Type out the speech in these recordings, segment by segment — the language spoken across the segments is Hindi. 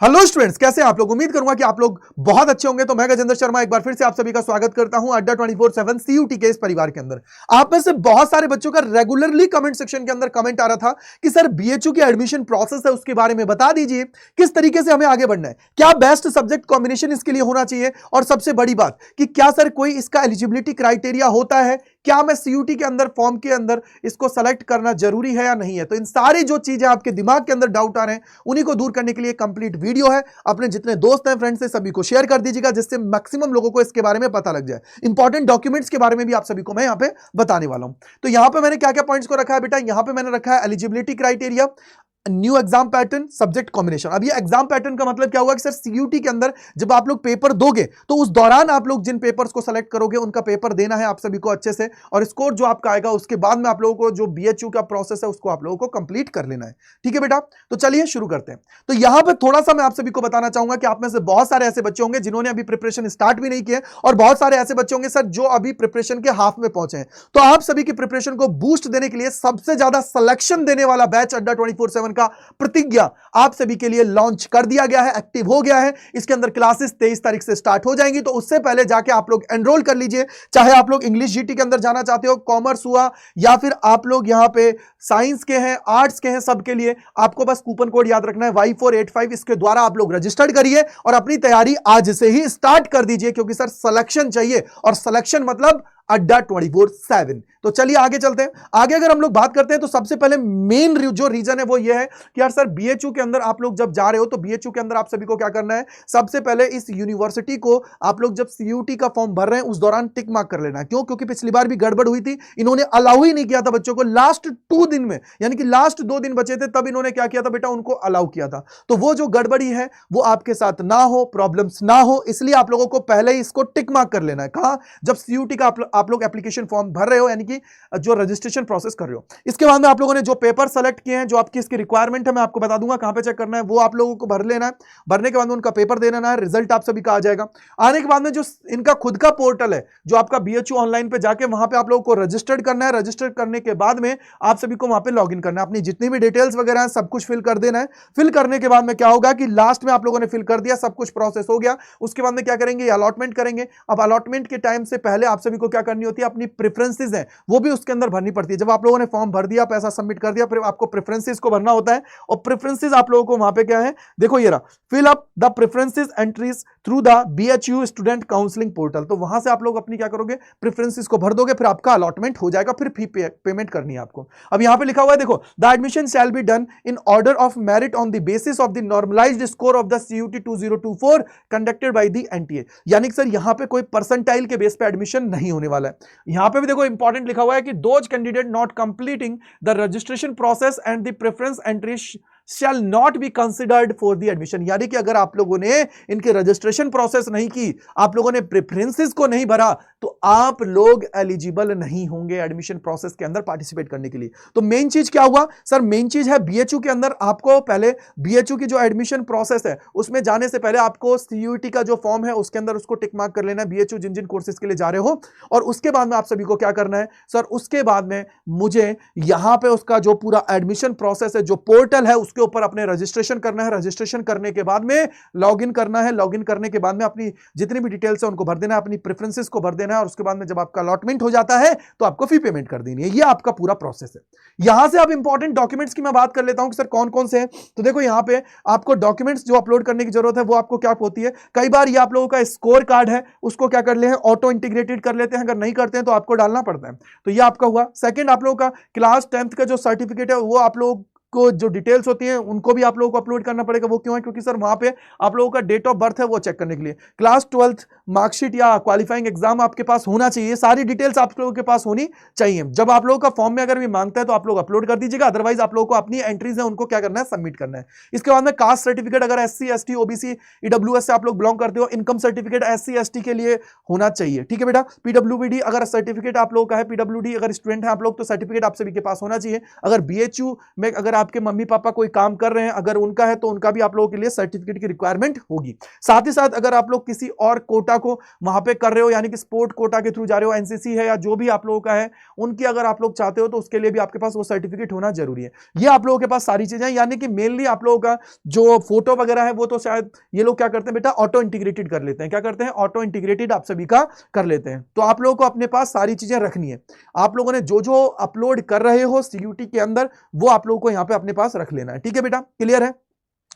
हेलो स्टूडेंट्स, कैसे हैं आप लोग। उम्मीद करूंगा कि आप लोग बहुत अच्छे होंगे। तो मैं गजेंद्र शर्मा एक बार फिर से आप सभी का स्वागत करता हूं अड्डा 24/7 सीयूटी के इस परिवार के अंदर। आप में से बहुत सारे बच्चों का रेगुलरली कमेंट सेक्शन के अंदर कमेंट आ रहा था कि सर बीएचयू की एडमिशन प्रोसेस है उसके बारे में बता दीजिए, किस तरीके से हमें आगे बढ़ना है, क्या बेस्ट सब्जेक्ट कॉम्बिनेशन इसके लिए होना चाहिए, और सबसे बड़ी बात कि क्या सर कोई इसका एलिजिबिलिटी क्राइटेरिया होता है, क्या मैं सीयूटी के अंदर फॉर्म के अंदर इसको सेलेक्ट करना जरूरी है या नहीं है। तो इन सारी जो चीजें आपके दिमाग के अंदर डाउट आ रहे हैं उन्हीं को दूर करने के लिए कंप्लीट वीडियो है। अपने जितने दोस्त हैं, फ्रेंड्स हैं, सभी को शेयर कर दीजिएगा जिससे मैक्सिमम लोगों को इसके बारे में पता लग जाए। इंपॉर्टेंट डॉक्यूमेंट्स के बारे में भी आप सभी को मैं यहां पे बताने वाला हूं। तो यहां पे मैंने क्या क्या पॉइंट्स को रखा है बेटा, यहां पे मैंने रखा है eligibility criteria, new exam pattern, subject combination. अब ये एग्जाम पैटर्न का मतलब क्या हुआ कि सर सीयूटी के अंदर जब आप लोग पेपर दोगे तो उस दौरान आप लोग जिन पेपर्स को सेलेक्ट करोगे उनका पेपर देना है आप सभी को अच्छे से, और स्कोर जो आपका आएगा उसके बाद में आप लोगों को जो बीएचयू का प्रोसेस है उसको आप लोगों को कंप्लीट कर लेना है। ठीक है बेटा, तो चलिए शुरू करते हैं। तो यहां पर थोड़ा सा मैं आप सभी को बताना चाहूंगा कि आप में से बहुत सारे ऐसे बच्चे होंगे जिन्होंने अभी प्रिपरेशन स्टार्ट भी नहीं किए, और बहुत सारे ऐसे बच्चे होंगे सर जो अभी प्रिपरेशन के हाफ में पहुंचे हैं। तो आप सभी की प्रिपरेशन को बूस्ट देने के लिए सबसे ज्यादा सिलेक्शन देने वाला बैच अड्डा 24/7 का प्रतिज्ञा आप सभी के लिए लॉन्च कर दिया गया है, एक्टिव हो गया है। इसके अंदर क्लासेस 23 तारीख से स्टार्ट हो जाएंगी, तो उससे पहले जाके आप लोग एनरोल कर लीजिए। चाहे आप लोग इंग्लिश जीटी के अंदर जाना चाहते हो, कॉमर्स हुआ, या फिर आप लोग यहां पे साइंस के हैं, आर्ट्स के हैं, सबके लिए आपको बस कूपन कोड याद रखना है Y485। इसके द्वारा आप लोग रजिस्टर्ड करिए और अपनी तैयारी आज से ही स्टार्ट कर दीजिए, क्योंकि सर सिलेक्शन चाहिए, और सिलेक्शन मतलब अड्डा 24/7। तो चलिए आगे चलते हैं। आगे अगर हम लोग बात करते हैं तो सबसे पहले मेन जो रीजन है वो ये है कि यार सर बीएचयू के अंदर आप लोग जब जा रहे हो तो बीएचयू के अंदर आप सभी को क्या करना है, सबसे पहले इस यूनिवर्सिटी को आप लोग जब सीयूटी का फॉर्म भर रहे हैं उस दौरान टिक मार्क कर लेना है। क्यों? क्योंकि पिछली बार भी गड़बड़ हुई थी, इन्होंने अलाउ ही नहीं किया था बच्चों को लास्ट 2 दिन में, यानी कि लास्ट 2 दिन बचे थे तब इन्होंने क्या किया था बेटा, उनको अलाउ किया था। तो वो जो गड़बड़ी है वो आपके साथ ना हो, प्रॉब्लम्स ना हो, इसलिए आप लोगों को पहले ही इसको टिक मार्क कर लेना है। कहां? जब सीयूटी का आप लोग एप्लीकेशन फॉर्म भर रहे हो, यानी कि जो रजिस्ट्रेशन प्रोसेस कर रहे हो। इसके बाद में आप लोगों ने जो पेपर सेलेक्ट किए हैं, जो आपकी इसकी रिक्वायरमेंट है, मैं आपको बता दूंगा कहां पे चेक करना है, वो आप लोगों को भर लेना है। भरने के बाद में उनका पेपर दे देना है, रिजल्ट आप सभी का आ जाएगा। आने के बाद में जो इनका खुद का पोर्टल है, जो आपका बीएचयू ऑनलाइन पे जाके वहां पे आप लोगों को रजिस्टर्ड करना है। रजिस्टर्ड करने के बाद में आप सभी को वहां पे लॉगिन करना है, अपनी जितनी भी डिटेल्स वगैरह है सब कुछ फिल कर देना है। फिल करने के बाद में क्या होगा कि लास्ट में आप लोगों ने फिल कर दिया, सब कुछ प्रोसेस हो गया, उसके बाद में क्या करेंगे, अलॉटमेंट करेंगे। अब अलॉटमेंट के टाइम से पहले आप सभी को क्या करनी होती है, अपनी प्रेफरेंसेस है वो भी उसके अंदर भरनी पड़ती है। जब आप लोगों ने फॉर्म भर दिया, पैसा सबमिट कर दिया, फिर आपको प्रेफरेंसेस को भरना होता है, और प्रेफरेंसेस आप लोगों को वहां पे क्या है, देखो ये रहा, fill up the preferences entries through the BHU student counselling portal. तो वहां से आप लोग अपनी क्या करोगे, प्रेफरेंसेस को भर दोगे, फिर आपका अलॉटमेंट हो जाएगा, फिर फी पेमेंट करनी है आपको। अब यहां पे लिखा हुआ है, देखो, the admission shall be done in order of merit on the basis of the normalised score of the CUET 2024 conducted by the NTA. यानी कि सर यहां पे कोई परसेंटाइल के बेस पे एडमिशन नहीं होने वाला है। यहां पे भी देखो इंपॉर्टेंट लिखा हुआ है कि those candidate not completing the registration process and the preference entry shall not be considered for the admission। यानी कि अगर आप लोगों ने इनके रजिस्ट्रेशन प्रोसेस नहीं की, आप लोगों ने प्रेफरेंसेस को नहीं भरा, तो आप लोग एलिजिबल नहीं होंगे एडमिशन प्रोसेस के अंदर पार्टिसिपेट करने के लिए। तो मेन चीज क्या हुआ सर, मेन चीज है बीएचयू के अंदर आपको पहले बीएचयू की जो एडमिशन प्रोसेस है उसमें जाने से पहले आपको सीयूटी का जो फॉर्म है उसके अंदर उसको टिक मार्क कर लेना है, बीएचयू जिन जिन कोर्सेज के लिए जा रहे हो। और उसके बाद में आप सभी को क्या करना है सर, उसके बाद में मुझे यहां पे उसका जो पूरा एडमिशन प्रोसेस है, जो पोर्टल है, के ऊपर अपने रजिस्ट्रेशन करना है। रजिस्ट्रेशन करने के बाद में लॉगिन करना है। लॉगिन करने के बाद में अपनी जितनी भी डिटेल्स है उनको भर देना है, अपनी प्रेफरेंसेस को भर देना है, और उसके बाद में जब आपका अलॉटमेंट हो जाता है तो आपको फी पेमेंट कर देनी है। ये आपका पूरा प्रोसेस है। यहां से आप इंपॉर्टेंट डॉक्यूमेंट्स की मैं बात कर लेता हूं कि सर कौन कौन से हैं। तो देखो यहां पे आपको डॉक्यूमेंट्स जो अपलोड करने की जरूरत है वो आपको क्या होती है, कई बार ये आप लोगों का स्कोर कार्ड है उसको क्या कर ले हैं, ऑटो इंटीग्रेटेड कर लेते हैं, अगर नहीं करते हैं तो आपको डालना पड़ता है। तो ये आपका हुआ। सेकंड, आप लोगों का क्लास 10th का जो सर्टिफिकेट है वो आप लोग को जो डिटेल्स होती हैं उनको भी आप लोगों को अपलोड करना पड़ेगा। वो क्यों है, क्योंकि सर वहां पे आप लोगों का डेट ऑफ बर्थ है वो चेक करने के लिए। क्लास 12th मार्कशीट या क्वालिफाइंग एग्जाम आपके पास होना चाहिए, सारी डिटेल्स आप लोगों के पास होनी चाहिए। जब आप लोगों का फॉर्म में अगर भी मांगता है तो आप लोग अपलोड कर दीजिएगा, अदरवाइज आप लोगों को अपनी एंट्रीज है उनको क्या करना है, सबमिट करना है। इसके बाद में कास्ट सर्टिफिकेट, अगर SC ST OBC EWS से आप लोग बिलोंग करते हो, इनकम सर्टिफिकेट SC ST के लिए होना चाहिए। ठीक है बेटा, PWD अगर सर्टिफिकेट आप लोगों का है, PWD अगर स्टूडेंट है आप लोग तो सर्टिफिकेट आप सभी के पास होना चाहिए। अगर BHU में अगर आपके मम्मी पापा कोई काम कर रहे हैं, अगर उनका है तो उनका भी आप लोगों के लिए सर्टिफिकेट की रिक्वायरमेंट होगी। साथ ही साथ अगर आप लोग किसी और कोटा को वहां पे कर रहे हो, यानी कि स्पोर्ट कोटा के थ्रू जा रहे हो, एनसीसी है या जो भी आप लोगों का है, उनकी अगर आप लोग चाहते हो तो उसके लिए भी आपके पास वो सर्टिफिकेट होना जरूरी है। ये आप लोगों के पास सारी चीजें, यानी कि मेनली आप लोगों का जो फोटो वगैरह है वो तो शायद ये लोग क्या करते हैं बेटा, ऑटो इंटीग्रेटेड कर लेते हैं। क्या करते हैं? ऑटो इंटीग्रेटेड आप सभी का कर लेते हैं। तो आप लोगों को अपने पास सारी चीजें रखनी है। आप लोगों ने जो जो अपलोड कर रहे हो सीयूटी के अंदर वो आप लोगों को यहां पे अपने पास रख लेना है। ठीक है बेटा, क्लियर है?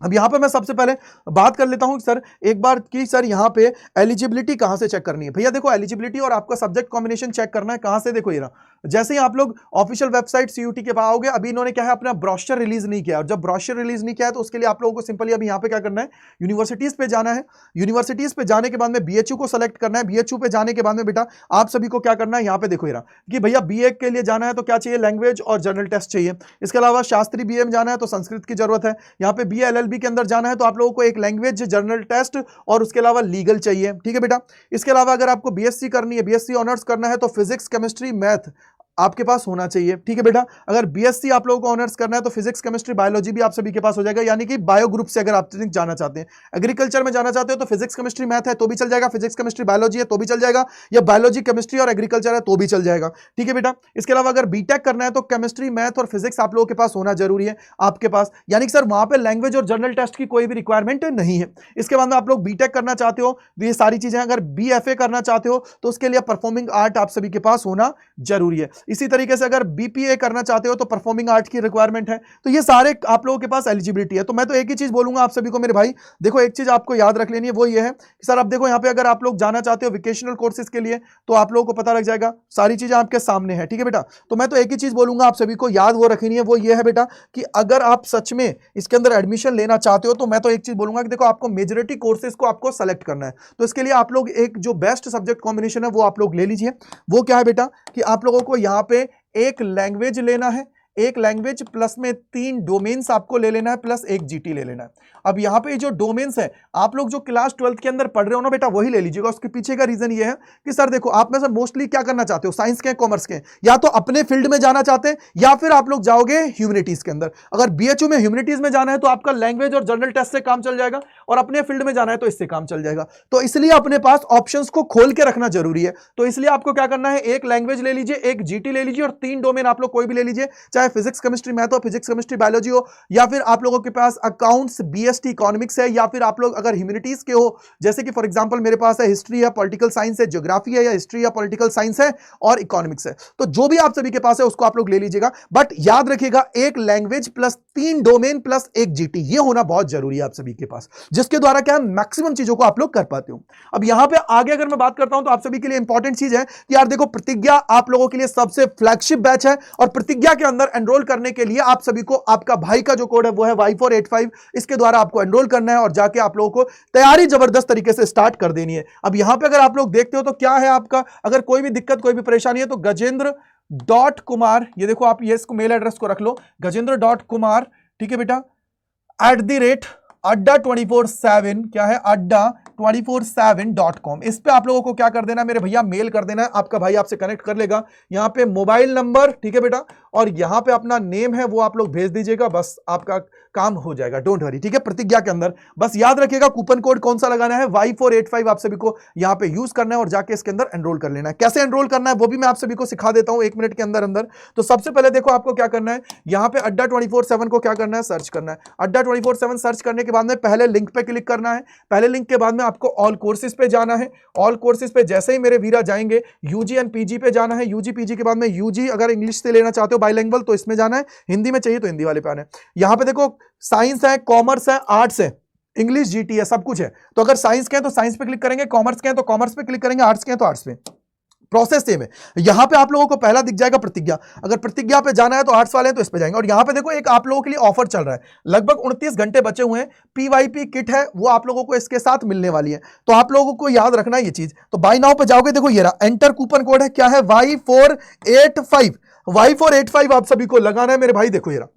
अब यहां पे मैं सबसे पहले बात कर लेता हूं सर एक बार कि सर यहां पे एलिजिबिलिटी कहां से चेक करनी है। भैया देखो, एलिजिबिलिटी और आपका सब्जेक्ट कॉम्बिनेशन चेक करना है कहां से। देखो ये रहा, जैसे ही आप लोग ऑफिशियल वेबसाइट सीयूटी के पास आओगे, अभी इन्होंने क्या है अपना ब्रोशर रिलीज नहीं किया, और जब ब्रोशर रिलीज नहीं किया है तो उसके लिए आप लोगों को सिंपली अभी यहां पे क्या करना है, यूनिवर्सिटीज पे जाना है। यूनिवर्सिटीज पे जाने के बाद में बीएचयू को सेलेक्ट करना है। बीएचयू पे जाने के बाद में बेटा आप सभी को क्या करना है, यहां पे देखो ये रहा कि भैया बीए के लिए जाना है तो क्या चाहिए, लैंग्वेज और जनरल टेस्ट चाहिए। इसके अलावा शास्त्री बीए में जाना है तो संस्कृत की जरूरत है। यहाँ पे बीए एलएलबी के अंदर जाना है तो आप लोगों को एक लैंग्वेज, जर्नल टेस्ट और उसके अलावा लीगल चाहिए। ठीक है बेटा, इसके अलावा अगर आपको बीएससी करनी है, बीएससी ऑनर्स करना है तो फिजिक्स, केमिस्ट्री, मैथ आपके पास होना चाहिए। ठीक है बेटा, अगर बीएससी आप लोगों को ऑनर्स करना है तो फिजिक्स, केमिस्ट्री, बायोलॉजी भी आप सभी के पास हो जाएगा, यानी कि बायो ग्रुप से अगर आप जाना चाहते हैं। एग्रीकल्चर में जाना चाहते हो तो फिजिक्स, केमिस्ट्री, मैथ है तो भी चल जाएगा, फिजिक्स, केमिस्ट्री, बायोलॉजी है तो भी चल जाएगा, या बायोलॉजी, केमिस्ट्री और एग्रीकल्चर है तो भी चल जाएगा। ठीक है बेटा, इसके अलावा अगर बीटेक करना है तो केमिस्ट्री, मैथ और फिजिक्स आप लोगों के पास होना जरूरी है आपके पास, यानी कि सर वहां पे लैंग्वेज और जर्नल टेस्ट की कोई भी रिक्वायरमेंट नहीं है। इसके बाद में आप लोग बीटेक करना चाहते हो तो ये सारी चीजें, अगर बीएफए करना चाहते हो तो उसके लिए परफॉर्मिंग आर्ट आप सभी के पास होना जरूरी है। इसी तरीके से अगर बीपीए करना चाहते हो तो परफॉर्मिंग आर्ट की रिक्वायरमेंट है। तो ये सारे आप लोगों के पास एलिजिबिलिटी है। तो मैं तो एक ही चीज बोलूंगा आप सभी को मेरे भाई, देखो एक चीज आपको याद रख लेनी है, वो ये है कि सर अब देखो यहाँ पे अगर आप लोग जाना चाहते हो विकेशनल कोर्सेज के लिए तो आप लोगों को पता लग जाएगा, सारी चीजें आपके सामने है। ठीक है बेटा, तो मैं तो एक ही चीज बोलूंगा आप सभी को याद वो रखनी है, वो ये है बेटा कि अगर आप सच में इसके अंदर एडमिशन लेना चाहते हो तो मैं तो एक चीज बोलूंगा कि देखो आपको मेजॉरिटी कोर्सेज को आपको सेलेक्ट करना है। तो इसके लिए आप लोग एक जो बेस्ट सब्जेक्ट कॉम्बिनेशन है वो आप लोग ले लीजिए। वो क्या है बेटा कि आप लोगों को यहाँ पे एक लैंग्वेज लेना है, एक लैंग्वेज प्लस में 3 डोमेन्स आपको ले लेना है, प्लस एक जीटी ले लेना है। अब यहां पे जो डोमेन्स है आप लोग जो क्लास 12th के अंदर पढ़ रहे हो ना बेटा वही ले लीजिएगा। उसके पीछे का रीजन ये है कि सर देखो आप में से मोस्टली क्या करना चाहते हो, साइंस के, कॉमर्स के, या तो अपने फील्ड में जाना चाहते हैं या फिर आप लोग जाओगे ह्यूमैनिटीज के अंदर। अगर बीएचयू में ह्यूमैनिटीज में जाना है तो आपका लैंग्वेज और जनरल टेस्ट से काम चल जाएगा, और अपने फील्ड में जाना है तो इससे काम चल जाएगा। तो इसलिए अपने पास ऑप्शंस को खोल के रखना जरूरी है। तो इसलिए आपको क्या करना है, एक लैंग्वेज ले लीजिए, एक जीटी ले लीजिए, और 3 डोमेन आप लोग कोई भी ले लीजिए, चाहे फिजिक्स, केमिस्ट्री, मैथ हो, फिजिक्स, केमिस्ट्री, बायोलॉजी हो, या फिर आप लोगों के पास अकाउंट्स, बीएसटी, इकोनॉमिक्स है, या फिर आप लोग अगर ह्यूमैनिटीज के हो, जैसे कि फॉर एग्जांपल मेरे पास है हिस्ट्री है, पॉलिटिकल साइंस है, ज्योग्राफी है, या हिस्ट्री या पॉलिटिकल साइंस है और इकोनॉमिक्स है। तो जो भी आप सभी के पास है उसको आप लोग ले लीजिएगा, बट याद रखिएगा एक लैंग्वेज प्लस 3 डोमेन प्लस एक जीटी, ये होना बहुत जरूरी है आप सभी के पास, जिसके द्वारा क्या मैक्सिमम चीजों को आप लोग कर पाते हो। अब यहां पे आगे अगर मैं बात करता हूं तो आप सभी के लिए इंपॉर्टेंट चीज है कि यार देखो प्रतिज्ञा आप लोगों के लिए सबसे फ्लैगशिप बैच है, और प्रतिज्ञा के अंदर एनरोल करने के लिए आप सभी को आपका भाई का जो कोड है वो है Y485, इसके द्वारा आपको एनरोल करना है और जाके आप लोगों को तैयारी जबरदस्त तरीके से स्टार्ट कर देनी है। अब यहां पे अगर आप लोग देखते हो तो क्या है आपका, अगर कोई भी दिक्कत, कोई भी परेशानी है तो गजेंद्र.कुमार, ये देखो आप ये इसको मेल एड्रेस को रख लो, गजेंद्र.कुमार, ठीक है बेटा, @Adda247, क्या है, Adda247.com। इस पे आप लोगों को क्या कर देना मेरे भैया, मेल कर देना है, आपका भाई आपसे कनेक्ट कर लेगा। यहाँ पे मोबाइल नंबर, ठीक है बेटा, और यहाँ पे अपना नेम है वो आप लोग भेज दीजिएगा, बस आपका काम हो जाएगा, डोंट वरी। ठीक है, प्रतिज्ञा के अंदर बस याद रखिएगा कूपन कोड कौन सा लगाना है, Y485 आप सभी को यहाँ पे यूज करना है और जाके इसके अंदर एनरोल कर लेना है। कैसे एनरोल करना है वो भी मैं आप सभी को सिखा देता हूँ 1 मिनट के अंदर अंदर। तो सबसे पहले देखो आपको क्या करना है, यहाँ पे Adda247 को क्या करना है, सर्च करना है। Adda247 सर्च करने के बाद में पहले लिंक पे क्लिक करना है। पहले लिंक के बाद में आपको ऑल कोर्सेज पे जाना है। ऑल कोर्सेज पे जैसे ही मेरे वीरा जाएंगे यूजी एंड पीजी पे जाना है। यूजी पीजी के बाद में यूजी अगर इंग्लिश से लेना चाहते हो बाइलिंगुअल तो इसमें जाना है, हिंदी में चाहिए तो हिंदी वाले पे आना है। यहाँ पे देखो साइंस है, कॉमर्स है, आर्ट्स है, इंग्लिश, जीटी है, सब कुछ है। तो अगर साइंस के हैं तो साइंस पे क्लिक करेंगे, कॉमर्स के हैं तो कॉमर्स पे क्लिक करेंगे, आर्ट्स के हैं तो आर्ट्स पे। प्रोसेस सेम है। यहां पे आप लोगों को पहला दिख जाएगा प्रतिज्ञा, अगर प्रतिज्ञा पे जाना है तो आर्ट्स वाले हैं तो इस पे जाएंगे। और यहां पे देखो एक आप लोगों के लिए ऑफर चल रहा है, लगभग 29 घंटे बचे हुए हैं, पीवाईपी किट है वो आप लोगों को इसके साथ मिलने वाली है। तो आप लोगों को याद रखना है ये चीज। तो बाय नाउ पे जाओगे, देखो ये रहा, एंटर कूपन कोड है, क्या है, Y485 आप सभी को लगाना है मेरे भाई। देखो ये रहा,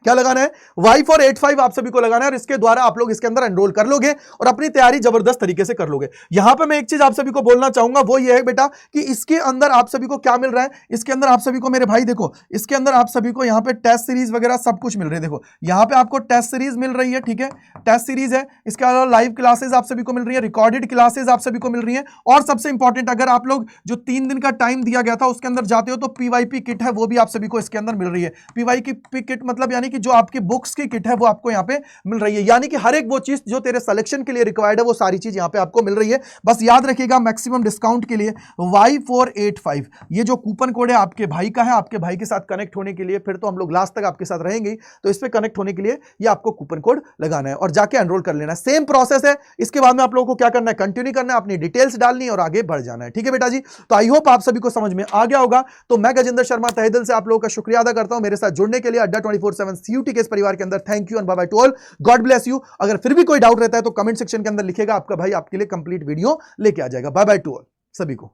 क्या लगाना है, Y485 आप सभी को लगाना है और इसके द्वारा आप लोग इसके अंदर एनरोल कर लोगे और अपनी तैयारी जबरदस्त तरीके से कर लोगे। यहां पे मैं एक चीज आप सभी को बोलना चाहूंगा, वो ये है बेटा कि इसके अंदर आप सभी को क्या मिल रहा है, इसके अंदर आप सभी को मेरे भाई देखो, इसके अंदर आप सभी को यहां पे टेस्ट सीरीज वगैरह सब कुछ मिल रही है। देखो यहां पे आपको टेस्ट सीरीज मिल रही है, ठीक है, टेस्ट सीरीज है, इसके अलावा लाइव क्लासेस आप सभी को मिल रही है, रिकॉर्डेड क्लासेस आप सभी को मिल रही है, और सबसे इंपॉर्टेंट अगर आप लोग जो 3 दिन का टाइम दिया गया था उसके अंदर जाते हो तो पीवाईपी किट है वो भी आप सभी को इसके अंदर मिल रही है। पीवाईपी किट मतलब यानी कि जो आपकी बुक्स की किट है वो आपको यहां पे मिल रही है, यानी कि हर एक वो चीज जो तेरे सिलेक्शन के लिए रिक्वायर्ड है वो सारी चीज यहां पे आपको मिल रही है। बस याद रखिएगा मैक्सिमम डिस्काउंट के लिए Y485 ये जो कूपन कोड है आपके भाई का है, आपके भाई के साथ कनेक्ट होने के लिए, फिर तो हम लोग लास्ट तक आपके साथ रहेंगे, तो इस पे कनेक्ट होने के लिए ये आपको कूपन कोड लगाना है और जाके एनरोल कर लेना है। सेम प्रोसेस है, इसके बाद में आप लोगों को क्या करना है, कंटिन्यू करना है, अपनी डिटेल्स डालनी है और आगे बढ़ जाना है। ठीक है बेटा जी, तो आई होप आप सभी को समझ में आ गया होगा। तो मैं गजेंद्र शर्मा तहे दिल से आप लोगों का शुक्रिया अदा करता हूं मेरे साथ जुड़ने के लिए अड्डा 24/7 सीयूटी के इस परिवार के अंदर। Thank you and bye bye to all, God bless you. अगर फिर भी कोई डाउट रहता है तो कमेंट सेक्शन के अंदर लिखेगा, आपका भाई आपके लिए कंप्लीट वीडियो लेके आ जाएगा। बाय बाय टू ऑल सभी को।